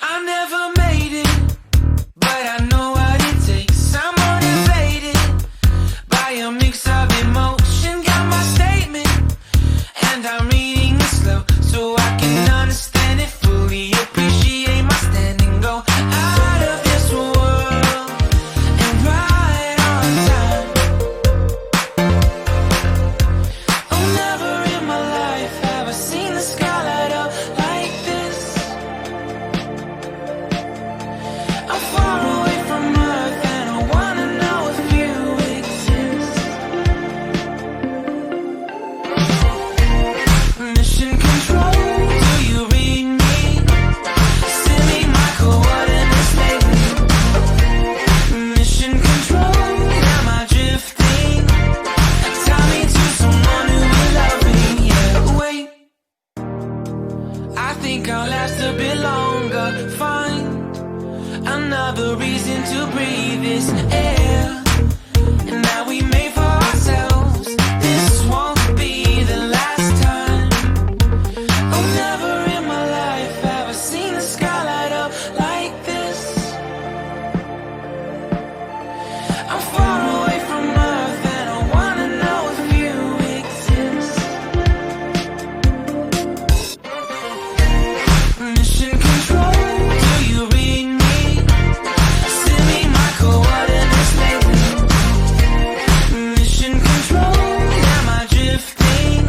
I never made it, but I know what it takes. I'm motivated by a mix of emotion. Got my statement, and I'm reading it slow so I can understand it fully. Appreciate my standing, go out of this world and right on time. Oh, never in my life have I seen the sky light up like this. I'm far away from Earth and I wanna know if you exist. Mission control, do you read me? Send me my coordinates lately. Mission control, am I drifting? Tie me to someone who will love me. Yeah, wait, I think I'll last a bit longer. Find another reason to breathe this air, and that we made for ourselves. This won't be the last time. Oh, never in my life have I seen the sky light up like this. I'm far away from Earth and I wanna know if you exist. Mission control, do you read me? Send me my coordinates lately. Mission control, am I drifting?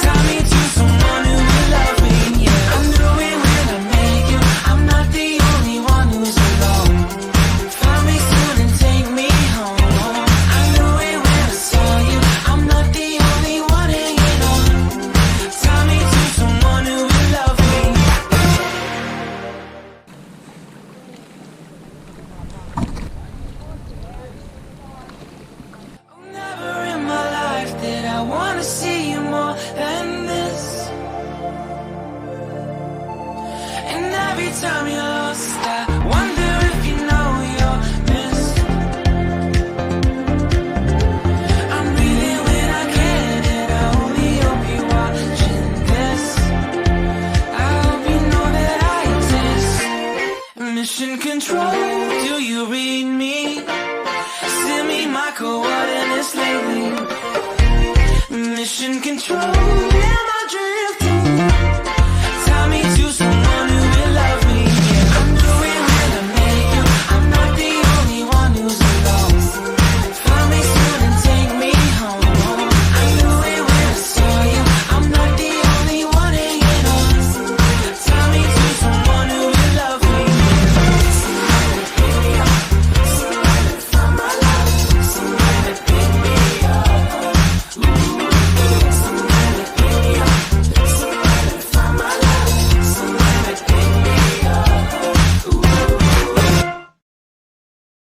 Tie me to someone who will love me. Yeah, I knew it when I met you. I'm not the only one who's alone. Find me soon and take me home. I knew it when I saw you. I'm not the only one hanging on. Tie me to someone who will love me. Oh, never in my life did I wanna see you more than this. And every time you're lost, I wonder if you know you're missed. I'm breathing when I can, and I only hope you're watching this. I hope you know that I exist. Mission control,